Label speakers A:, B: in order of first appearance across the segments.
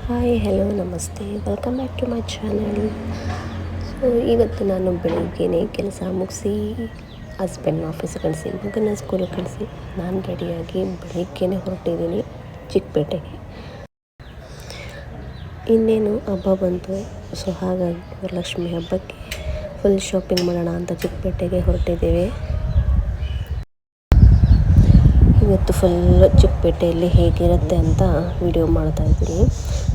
A: Hi hello ನಮಸ್ತೆ welcome back to my channel. So ಇವತ್ತು ನಾನು ಬೆಳಿಗ್ಗೆನೇ ಕೆಲಸ ಮುಗಿಸಿ ಹಸ್ಬೆಂಡ್ನ ಆಫೀಸಿಗೆ ಕಳಿಸಿ ಮಗನ ಸ್ಕೂಲಿಗೆ ಕಳಿಸಿ ನಾನು ರೆಡಿಯಾಗಿ ಬೆಳಿಗ್ಗೆನೇ ಹೊರಟಿದ್ದೀನಿ ಚಿಕ್ಕಪೇಟೆಗೆ. ಇನ್ನೇನು ಹಬ್ಬ ಬಂತು, ಸೊ ಹಾಗಾಗಿ ವರಲಕ್ಷ್ಮಿ ಹಬ್ಬಕ್ಕೆ ಫುಲ್ ಶಾಪಿಂಗ್ ಮಾಡೋಣ ಅಂತ ಚಿಕ್ಕಪೇಟೆಗೆ ಹೊರಟಿದ್ದೇವೆ. ಇವತ್ತು ಫುಲ್ ಚಿಕ್ಕಪೇಟೆಯಲ್ಲಿ ಹೇಗಿರುತ್ತೆ ಅಂತ ವಿಡಿಯೋ ಮಾಡ್ತಾಯಿದ್ದೀನಿ.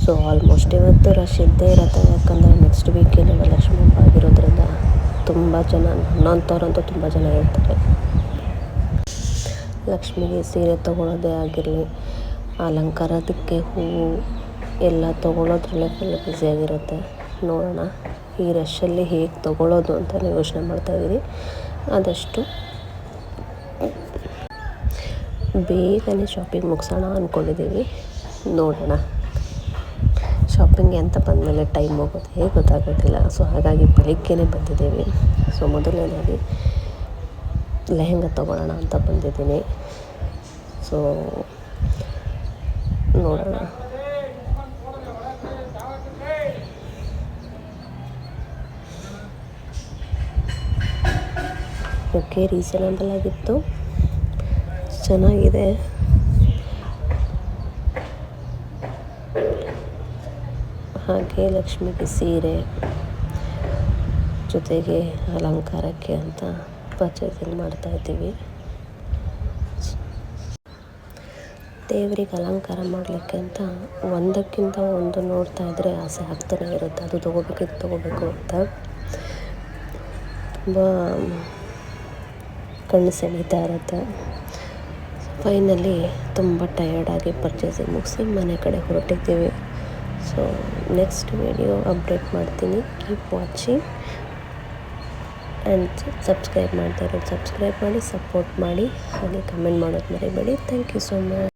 A: ಸೊ ಆಲ್ಮೋಸ್ಟ್ ಇವತ್ತು ರಶ್ ಇದ್ದೇ ಇರುತ್ತೆ, ಯಾಕಂದರೆ ನೆಕ್ಸ್ಟ್ ವೀಕೇನೆ ವರಲಕ್ಷ್ಮಿ ಹಬ್ಬ ಆಗಿರೋದ್ರಿಂದ ತುಂಬ ಜನ, ನನ್ನಂಥವ್ರಂತೂ ತುಂಬ ಜನ ಇರ್ತಾರೆ. ಲಕ್ಷ್ಮಿಗೆ ಸೀರೆ ತೊಗೊಳೋದೇ ಆಗಿರಲಿ, ಅಲಂಕಾರದಕ್ಕೆ ಹೂವು ಎಲ್ಲ ತೊಗೊಳೋದ್ರಲ್ಲೇ ಫುಲ್ ಬ್ಯುಸಿಯಾಗಿರುತ್ತೆ. ನೋಡೋಣ ಈ ರಶಲ್ಲಿ ಹೇಗೆ ತೊಗೊಳೋದು ಅಂತ ಯೋಚನೆ ಮಾಡ್ತಾಯಿದ್ದೀನಿ. ಆದಷ್ಟು ಬೇಗನೆ ಶಾಪಿಂಗ್ ಮುಗಿಸೋಣ ಅಂದ್ಕೊಂಡಿದ್ದೀವಿ. ನೋಡೋಣ, ಶಾಪಿಂಗ್ಗೆ ಅಂತ ಬಂದಮೇಲೆ ಟೈಮ್ ಹೋಗೋದೇ ಗೊತ್ತಾಗೋದಿಲ್ಲ. ಸೊ ಹಾಗಾಗಿ ಬೆಳಿಗ್ಗೆನೇ ಬಂದಿದ್ದೀವಿ. ಸೊ ಮೊದಲನೇದಾಗಿ ಲೆಹೆಂಗಾ ತೊಗೊಳ್ಳೋಣ ಅಂತ ಬಂದಿದ್ದೀನಿ. ಸೊ ನೋಡೋಣ. ಓಕೆ, ರೀಸನಬಲ್ ಆಗಿತ್ತು, ಚೆನ್ನಾಗಿದೆ. ಹಾಗೆ ಲಕ್ಷ್ಮಿಗೆ ಸೀರೆ ಜೊತೆಗೆ ಅಲಂಕಾರಕ್ಕೆ ಅಂತ ಪರ್ಚೇಸಿಂಗ್ ಮಾಡ್ತಾಯಿದ್ದೀವಿ. ದೇವರಿಗೆ ಅಲಂಕಾರ ಮಾಡಲಿಕ್ಕೆ ಅಂತ ಒಂದಕ್ಕಿಂತ ಒಂದು ನೋಡ್ತಾ ಇದ್ದರೆ ಆಸೆ ಆಗ್ತಾನೆ ಇರುತ್ತೆ, ಅದು ತೊಗೋಬೇಕು ಇದು ತೊಗೋಬೇಕು ಅಂತ. ತುಂಬ ಕಣ್ಣು ಸೆಳೀತಾ ಇರುತ್ತೆ. ಫೈನಲಿ ತುಂಬ ಟಯರ್ಡಾಗಿ ಪರ್ಚೇಸಿಂಗ್ ಮುಗಿಸಿ ಮನೆ ಕಡೆ ಹೊರಟಿದ್ದೀವಿ. ಸೊ ನೆಕ್ಸ್ಟ್ ವಿಡಿಯೋ ಅಪ್ಡೇಟ್ ಮಾಡ್ತೀನಿ. ಕೀಪ್ ವಾಚಿಂಗ್ ಆ್ಯಂಡ್ ಸಬ್ಸ್ಕ್ರೈಬ್ ಮಾಡ್ತಾ ಇರೋದು ಸಬ್ಸ್ಕ್ರೈಬ್ ಮಾಡಿ, ಸಪೋರ್ಟ್ ಮಾಡಿ, ಹಾಗೆ ಕಮೆಂಟ್ ಮಾಡೋದು ಮರಿಬೇಡಿ. Thank you so much.